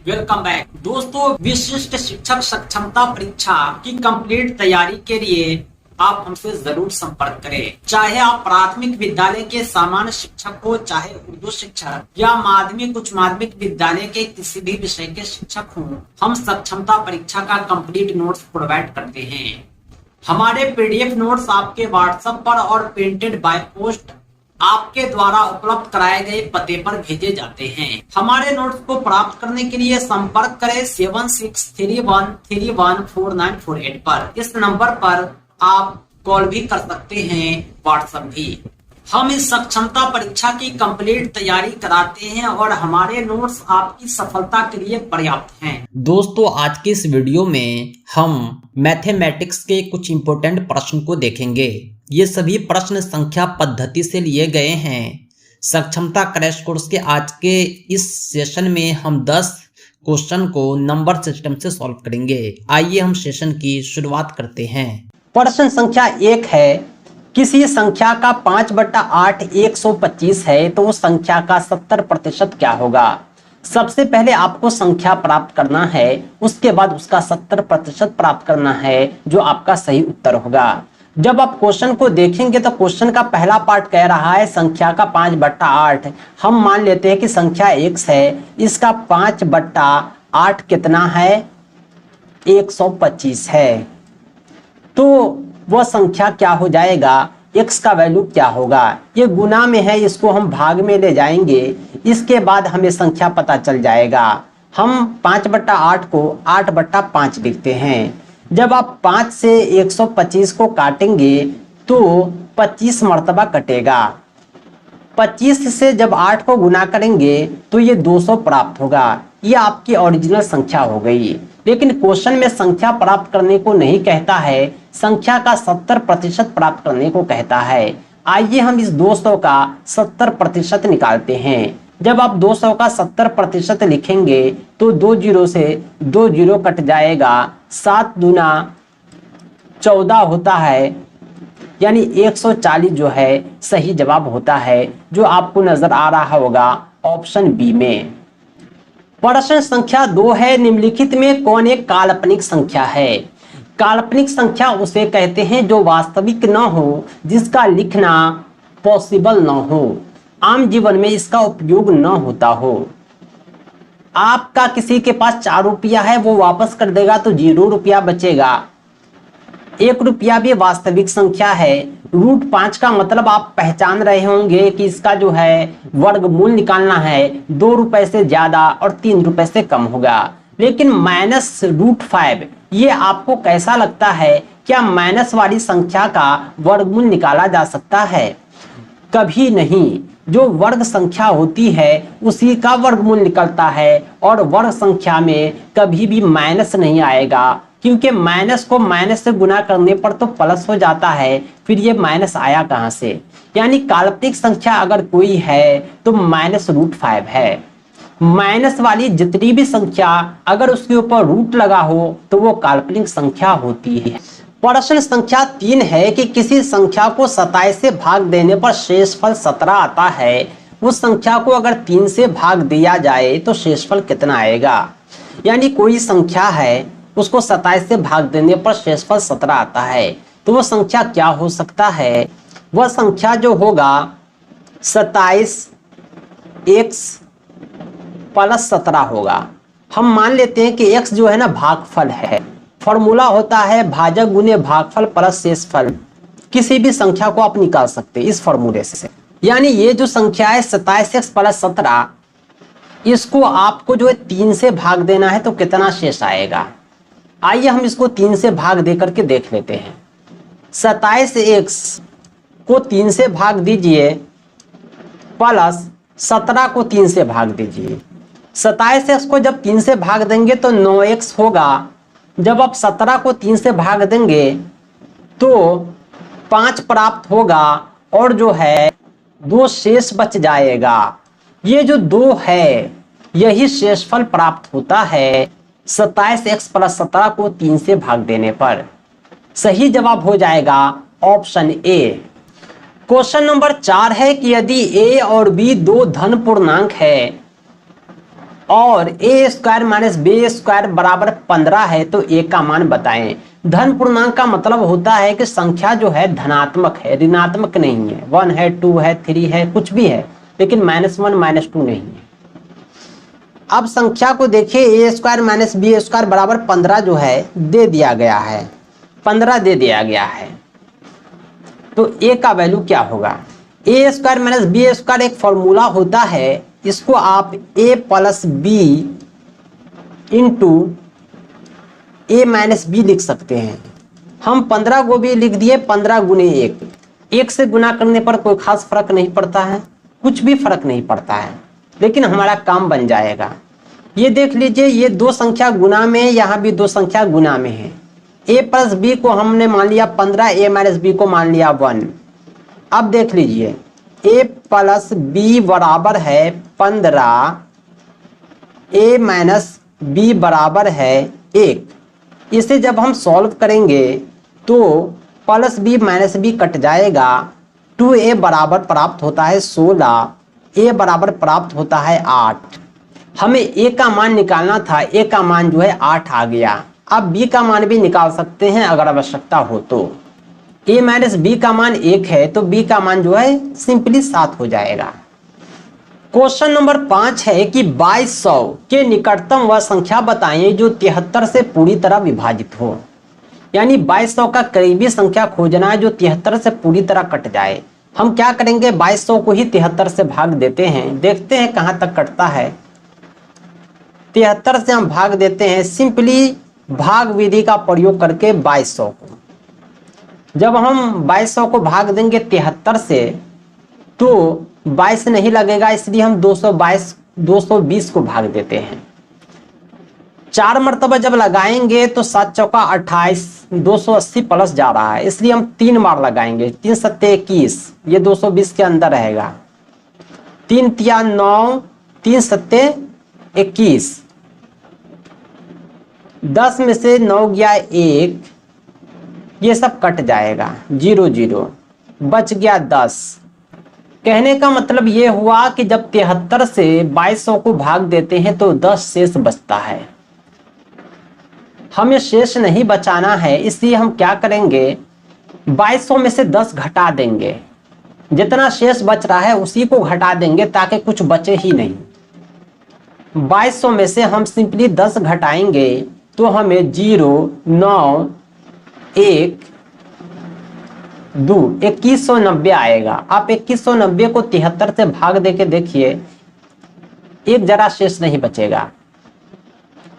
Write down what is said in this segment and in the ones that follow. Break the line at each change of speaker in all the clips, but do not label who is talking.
Welcome back दोस्तों। विशिष्ट शिक्षक सक्षमता परीक्षा की कंप्लीट तैयारी के लिए आप हमसे जरूर संपर्क करें। चाहे आप प्राथमिक विद्यालय के सामान्य शिक्षक हो, चाहे उर्दू शिक्षक या माध्यमिक उच्च माध्यमिक विद्यालय के किसी भी विषय के शिक्षक हो, हम सक्षमता परीक्षा का कंप्लीट नोट्स प्रोवाइड करते हैं। हमारे पीडीएफ नोट्स आपके व्हाट्सएप पर और प्रिंटेड बाय पोस्ट आपके द्वारा उपलब्ध कराए गए पते पर भेजे जाते हैं। हमारे नोट्स को प्राप्त करने के लिए संपर्क करें 7631314948 पर। इस नंबर पर आप कॉल भी कर सकते हैं, व्हाट्सएप भी। हम इस सक्षमता परीक्षा की कंप्लीट तैयारी कराते हैं और हमारे नोट्स आपकी सफलता के लिए पर्याप्त हैं।
दोस्तों, आज की इस वीडियो में हम मैथमेटिक्स के कुछ इंपॉर्टेंट प्रश्न को देखेंगे। ये सभी प्रश्न संख्या पद्धति से लिए गए हैं। सक्षमता क्रैश कोर्स के आज के इस सेशन में हम 10 क्वेश्चन को नंबर सिस्टम से सॉल्व करेंगे। आइए हम सेशन की शुरुआत करते हैं।
प्रश्न संख्या 1 है, किसी संख्या का 5/8 125 है तो उस संख्या का 70% क्या होगा। सबसे पहले आपको संख्या प्राप्त करना है, उसके बाद उसका 70% प्राप्त करना है, जो आपका सही उत्तर होगा। जब आप क्वेश्चन को देखेंगे तो क्वेश्चन का पहला पार्ट कह रहा है संख्या का 5/8। हम मान लेते हैं कि संख्या x है, इसका 5/8 कितना है, 125 है। तो वह संख्या क्या हो जाएगा, x का वैल्यू क्या होगा। ये गुना में है, इसको हम भाग में ले जाएंगे, इसके बाद हमें संख्या पता चल जाएगा। हम 5/8 को 8/5 लिखते हैं। जब आप 5 से 125 को काटेंगे तो 25 मर्तबा कटेगा। 25 से जब 8 को गुना करेंगे तो ये 200 प्राप्त होगा। ये आपकी ओरिजिनल संख्या हो गई। लेकिन क्वेश्चन में संख्या प्राप्त करने को नहीं कहता है, संख्या का 70% प्राप्त करने को कहता है। आइए हम इस 200 का 70% निकालते हैं। जब आप 200 का 70% लिखेंगे तो 2 जीरो से 2 जीरो कट जाएगा, 7 दूना 14 होता है, यानी 140 जो है सही जवाब होता है, जो आपको नजर आ रहा होगा ऑप्शन बी में। प्रश्न संख्या 2 है, निम्नलिखित में कौन एक काल्पनिक संख्या है। काल्पनिक संख्या उसे कहते हैं जो वास्तविक न हो, जिसका लिखना पॉसिबल न हो, आम जीवन में इसका उपयोग न होता हो। आपका किसी के पास 4 रुपया है, वो वापस कर देगा तो 0 रुपया बचेगा। 1 रुपया भी वास्तविक संख्या है। √5 का मतलब आप पहचान रहे होंगे कि इसका जो है वर्गमूल निकालना है, 2 रुपए से ज्यादा और 3 रुपए से कम होगा। लेकिन -√5 ये आपको कैसा लगता है, क्या माइनस वाली संख्या का वर्गमूल निकाला जा सकता है? कभी नहीं। जो वर्ग संख्या होती है उसी का वर्गमूल निकलता है, और वर्ग संख्या में कभी भी माइनस नहीं आएगा, क्योंकि माइनस को माइनस से गुना करने पर तो प्लस हो जाता है, फिर ये माइनस आया कहां से। यानी काल्पनिक संख्या अगर कोई है तो -√5 है। माइनस वाली जितनी भी संख्या अगर उसके ऊपर रूट लगा हो तो वो काल्पनिक संख्या होती है। प्रश्न संख्या 3 है कि किसी संख्या को 27 से भाग देने पर शेषफल 17 आता है। उस संख्या को अगर 3 से भाग दिया जाए तो शेषफल कितना आएगा। यानी कोई संख्या है, उसको 27 से भाग देने पर शेषफल 17 आता है, तो वो संख्या क्या हो सकता है। वह संख्या जो होगा 27x + 17 होगा। हम मान लेते हैं कि x जो है ना भागफल है। फॉर्मूला होता है भाजक गुने भागफल प्लस शेषफल। किसी भी संख्या को आप निकाल सकते हैं इस फॉर्मूले से। यानी ये जो संख्या है 27x + 17, इसको आपको जो है 3 से भाग देना है तो कितना शेष आएगा। आइए हम इसको 3 से भाग दे करके देख लेते हैं। 27x को 3 से भाग दीजिए प्लस 17 को 3 से भाग दीजिए। 27x को जब 3 से भाग देंगे तो 9x होगा। जब आप 17 को 3 से भाग देंगे तो 5 प्राप्त होगा, और जो है 2 शेष बच जाएगा। ये जो 2 है यही शेषफल प्राप्त होता है 27x + 17 को 3 से भाग देने पर। सही जवाब हो जाएगा ऑप्शन ए। क्वेश्चन नंबर 4 है कि यदि a और b दो धन पूर्णांक है और ए स्क्वायर माइनस बी स्क्वायर बराबर 15 है तो ए का मान बताएं। धन पूर्णांक का मतलब होता है कि संख्या जो है धनात्मक है, ऋणात्मक नहीं है। 1 है, 2 है, 3 है, कुछ भी है, लेकिन -1 -2 नहीं है। अब संख्या को देखिए, ए स्क्वायर माइनस बी स्क्वायर बराबर 15 जो है दे दिया गया है, 15 दे दिया गया है। तो ए का वैल्यू क्या होगा? A square minus b square एक फॉर्मूला होता है, इसको आप a plus b into a minus b लिख सकते हैं। हम 15 को भी लिख दिए, 15 गुने 1 से गुना करने पर कोई खास फर्क नहीं पड़ता है, कुछ भी फर्क नहीं पड़ता है, लेकिन हमारा काम बन जाएगा। ये देख लीजिए, ये दो संख्या गुना में है, यहाँ भी दो संख्या गुना में है। a प्लस बी को हमने मान लिया 15, a माइनस बी को मान लिया 1। अब देख लीजिए, a प्लस बी बराबर है 15, a माइनस बी बराबर है 1। इसे जब हम सॉल्व करेंगे तो plus b minus b cut जाएगा, 2a बराबर प्राप्त होता है 16, a बराबर प्राप्त होता है 8। हमें a का मान निकालना था, a का मान जो है 8 आ गया। अब b का मान भी निकाल सकते हैं अगर आवश्यकता हो तो। a माइनस बी का मान 1 है तो b का मान जो है सिंपली 7 हो जाएगा। क्वेश्चन नंबर 5 है कि 2200 के निकटतम वह संख्या बताएं जो 73 से पूरी तरह विभाजित हो। यानी 2200 का करीबी संख्या खोजना है जो 73 से पूरी तरह कट जाए। हम क्या करेंगे, 2200 को ही 73 से भाग देते हैं, देखते हैं कहां तक कटता है। 73 से हम भाग देते हैं, सिंपली भाग विधि का प्रयोग करके 2200 को। जब हम 2200 को भाग देंगे 73 से तो 22 नहीं लगेगा, इसलिए हम 220 को भाग देते हैं। 4 मरतबा जब लगाएंगे तो 7 चौका 28, 280 प्लस जा रहा है, इसलिए हम 3 बार लगाएंगे। 3 सत्ते 21, ये 220 के अंदर रहेगा। 3 तिया 9, 3 सत्ते 21, 10 में से 9 गया 1, ये सब कट जाएगा, 0 0 बच गया 10। कहने का मतलब ये हुआ कि जब 73 से 2200 को भाग देते हैं तो 10 शेष बचता है। हमें शेष नहीं बचाना है, इसलिए हम क्या करेंगे, 2200 में से 10 घटा देंगे। जितना शेष बच रहा है उसी को घटा देंगे ताकि कुछ बचे ही नहीं। 2200 में से हम सिंपली 10 घटाएंगे तो हमें 0 9 1 2 2190 आएगा। आप 2190 को 73 से भाग देके देखिए, एक जरा शेष नहीं बचेगा,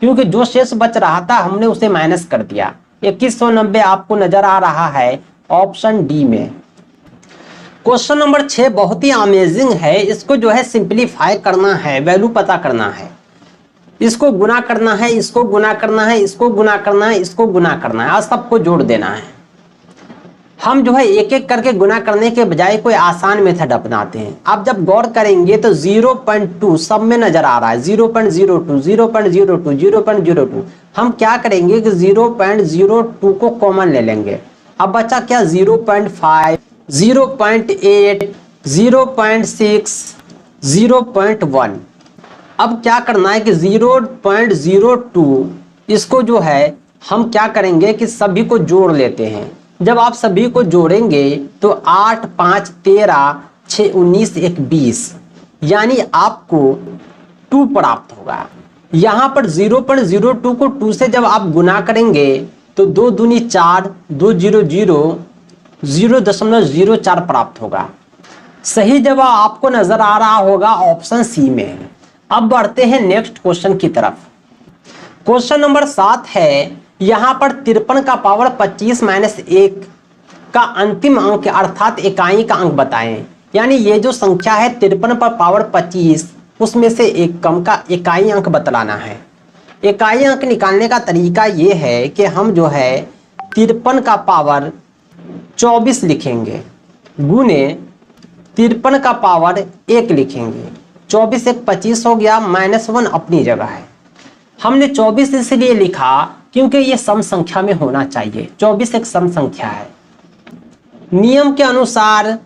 क्योंकि जो शेष बच रहा था हमने उसे माइनस कर दिया। 2190 आपको नजर आ रहा है ऑप्शन डी में। क्वेश्चन नंबर 6 बहुत ही अमेजिंग है। इसको जो है सिंप्लीफाई करना है, वैल्यू पता करना है, इसको गुना करना है, इसको गुना करना है, इसको गुना करना है, इसको गुना करना है और सबको जोड़ देना है। हम जो है एक एक करके गुना करने के बजाय कोई आसान मेथड अपनाते हैं। आप जब गौर करेंगे तो 0.2 सब में नजर आ रहा है, 0.02 0.02 0.02। हम क्या करेंगे कि 0.02 को कॉमन ले लेंगे। अब बचा क्या, 0.5 0.8 0.6 0.1। अब क्या करना है कि 0.02 इसको जो है हम क्या करेंगे कि सभी को जोड़ लेते हैं। जब आप सभी को जोड़ेंगे तो 8 5 13 6 19 1 20, यानी आपको 2 प्राप्त होगा। यहाँ पर 0.02 को 2 से जब आप गुना करेंगे तो 2 दूनी 4, 2 0 0 0.04 प्राप्त होगा। सही जवाब आपको नजर आ रहा होगा ऑप्शन सी में। अब बढ़ते हैं नेक्स्ट क्वेश्चन की तरफ। क्वेश्चन नंबर 7 है, यहां पर 53 का पावर 25 माइनस 1 का अंतिम अंक अर्थात इकाई का अंक बताएं। यानी ये जो संख्या है 53 पर पावर 25, उसमें से एक कम का इकाई अंक बतलाना है। इकाई अंक निकालने का तरीका ये है कि हम जो है 53 का पावर 24 लिखेंगे गुने 53 का पावर 1 लिखेंगे। 24 1 25 हो गया, -1 अपनी जगह है। हमने 24 इसलिए लिखा क्योंकि ये सम संख्या में होना चाहिए। 24 एक सम संख्या है। नियम के अनुसार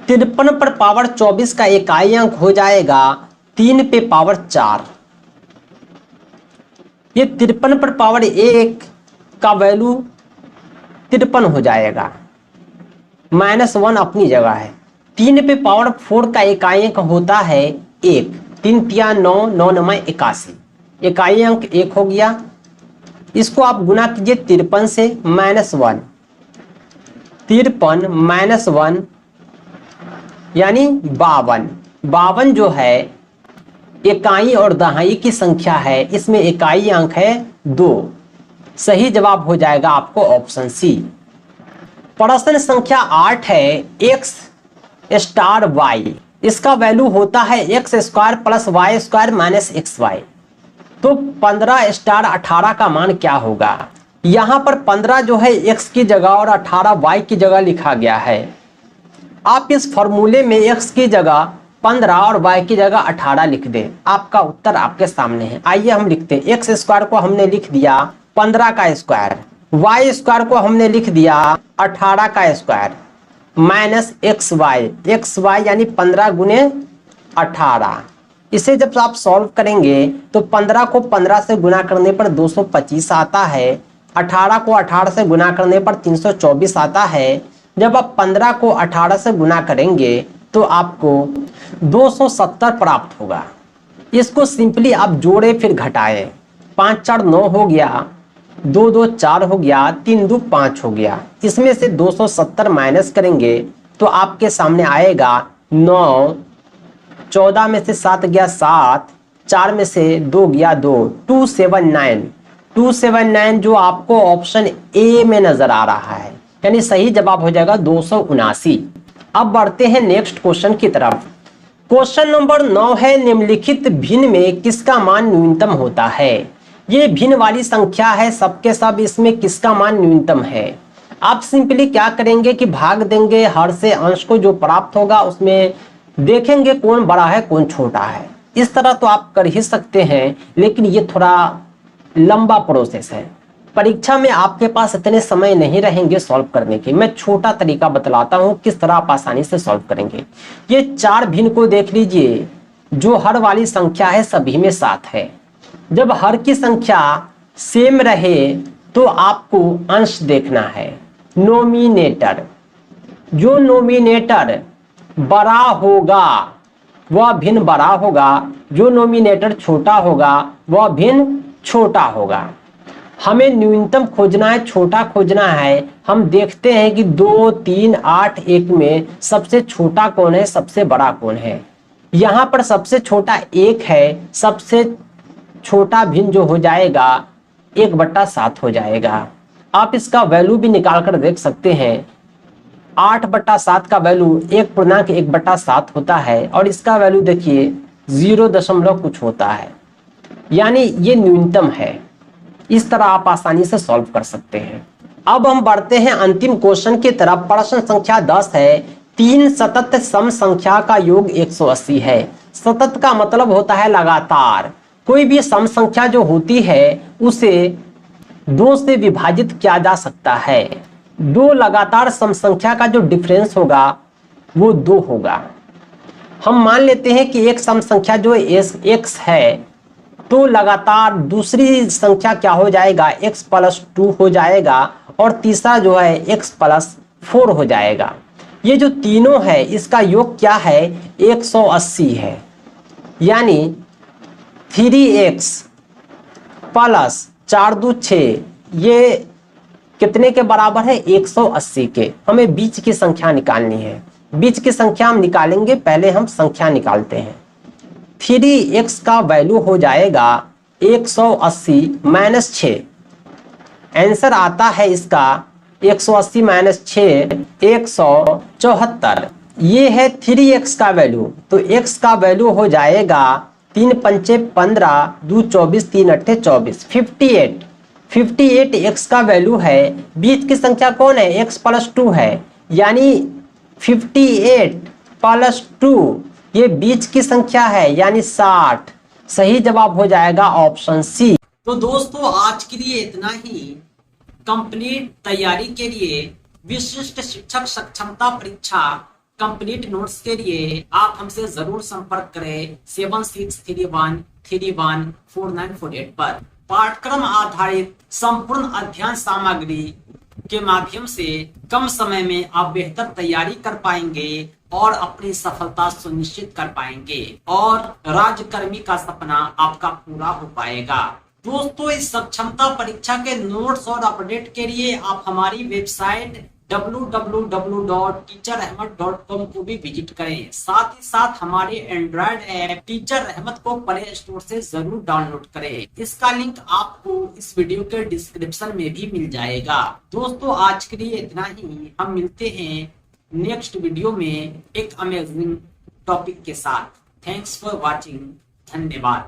53 पर पावर 24 का इकाई अंक हो जाएगा 3 पे पावर 4। ये 53 पर पावर 1 का वैल्यू 53 हो जाएगा, -1 अपनी जगह है। 3 पे पावर 4 का इकाई अंक होता है 1, 3 तिया 9, 9 9 81, इकाई अंक 1 हो गया। इसको आप गुना कीजिए 53 से, -1, 53 -1 यानी 52। 52 जो है इकाई और दहाई की संख्या है, इसमें इकाई अंक है 2। सही जवाब हो जाएगा आपको ऑप्शन सी। प्रश्न संख्या 8 है x स्टार y, इसका वैल्यू होता है x square plus y square minus XY। तो 15 स्टार 18 का मान क्या होगा? यहां पर 15 जो है x की जगह और 18 y की जगह लिखा गया है। आप इस फॉर्मूले में x की जगह 15 और y की जगह 18 लिख दें, आपका उत्तर आपके सामने है। आइए हम लिखते हैं। एक्स स्क्वायर को हमने लिख दिया 15 का स्क्वायर, y स्क्वायर को हमने लिख दिया 18 का स्क्वायर माइनस XY यानी 15 गुने 18। इसे जब आप सॉल्व करेंगे तो 15 को 15 से गुना करने पर 225 आता है, 18 को 18 से गुना करने पर 324 आता है। जब आप 15 को 18 से गुना करेंगे तो आपको 270 प्राप्त होगा। इसको सिंपली आप जोड़े फिर घटाएं, 5 4 9 हो गया, 2 2 4 हो गया, 3 2 5 हो गया। इसमें से 270 माइनस करेंगे तो आपके सामने आएगा 9, 14 में से 7 गया 7, 4 में से 2 गया 2, 279 जो आपको ऑप्शन ए में नजर आ रहा है, यानी सही जवाब हो जाएगा 279। अब बढ़ते हैं नेक्स्ट क्वेश्चन की तरफ। क्वेश्चन नंबर 9 है निम्नलिखित भिन्न में किसका मान न्यूनतम होता है? ये भिन्न वाली संख्या है, सबके सब, इसमें किसका मान न्यूनतम है? आप सिंपली क्या करेंगे कि भाग देंगे, हर से अंश को जो प्राप्त होगा उसमें देखेंगे कौन बड़ा है कौन छोटा है। इस तरह तो आप कर ही सकते हैं, लेकिन ये थोड़ा लंबा प्रोसेस है। परीक्षा में आपके पास इतने समय नहीं रहेंगे सॉल्व करने के। मैं छोटा तरीका बतलाता हूं किस तरह आप आसानी से सॉल्व करेंगे। ये 4 भिन्न को देख लीजिए, जो हर वाली संख्या है सभी में 7 है। जब हर की संख्या सेम रहे तो आपको अंश देखना है, नोमिनेटर। जो नोमिनेटर बड़ा होगा वह भिन्न बड़ा होगा, जो नोमिनेटर छोटा होगा वह भिन्न छोटा होगा। हमें न्यूनतम खोजना है, छोटा खोजना है। हम देखते हैं कि 2 3 8 1 में सबसे छोटा कौन है, सबसे बड़ा कौन है। यहां पर सबसे छोटा 1 है, सबसे छोटा भिन्न जो हो जाएगा 1/7 हो जाएगा। आप इसका वैल्यू भी निकाल कर देख सकते हैं। 8/7 का वैल्यू 1.1/7 होता है और इसका वैल्यू देखिए 0 कुछ होता है, यानी ये न्यूनतम है। इस तरह आप आसानी से सॉल्व कर सकते हैं। अब हम बढ़ते हैं अंतिम क्वेश्चन की तरफ। प्रश्न संख्या 10 है 3 सतत सम संख्या का योग 180 है। सतत का मतलब होता है लगातार। कोई भी सम संख्या जो होती है उसे 2 से विभाजित किया जा सकता है। 2 लगातार सम संख्या का जो डिफरेंस होगा वो 2 होगा। हम मान लेते हैं कि एक सम संख्या जो x है, तो लगातार दूसरी संख्या क्या हो जाएगा, x+2 हो जाएगा और तीसरा जो है x+4 हो जाएगा। ये जो तीनों है इसका योग क्या है, 180 है, यानी 3x + 4 2 6 ये कितने के बराबर है, 180 के। हमें बीच की संख्या निकालनी है। बीच की संख्या हम निकालेंगे, पहले हम संख्या निकालते हैं। 3x का वैल्यू हो जाएगा 180 - 6। आंसर आता है इसका 180 - 6 174। ये है 3x का वैल्यू। तो x का वैल्यू हो जाएगा 3 5 15 2 24 3 8 24 58। 58 x का वैल्यू है। बीच की संख्या कौन है, x+2 है, यानी 58 + 2 ये बीच की संख्या है, यानी 60। सही जवाब हो जाएगा ऑप्शन सी।
तो दोस्तों आज के लिए इतना ही। कंप्लीट तैयारी के लिए विशिष्ट शिक्षक सक्षमता परीक्षा कंप्लीट नोट्स के लिए आप हमसे जरूर संपर्क करें 7631314948 पर। पाठ्यक्रम आधारित संपूर्ण अध्ययन सामग्री के माध्यम से कम समय में आप बेहतर तैयारी कर पाएंगे और अपनी सफलता सुनिश्चित कर पाएंगे और राज्यकर्मी का सपना आपका पूरा हो पाएगा। दोस्तों, इस सक्षमता परीक्षा के नोट्स और अपडेट के लिए आप हमारी वेबसाइट www.teacherahmed.com को भी विजिट करें। साथ ही साथ हमारे एंड्रॉयड ऐप टीचर अहमद को प्ले स्टोर से जरूर डाउनलोड करें। इसका लिंक आपको इस वीडियो के डिस्क्रिप्शन में भी मिल जाएगा। दोस्तों, आज के लिए इतना ही। हम मिलते हैं नेक्स्ट वीडियो में एक अमेजिंग टॉपिक के साथ। Thanks for watching. धन्यवाद।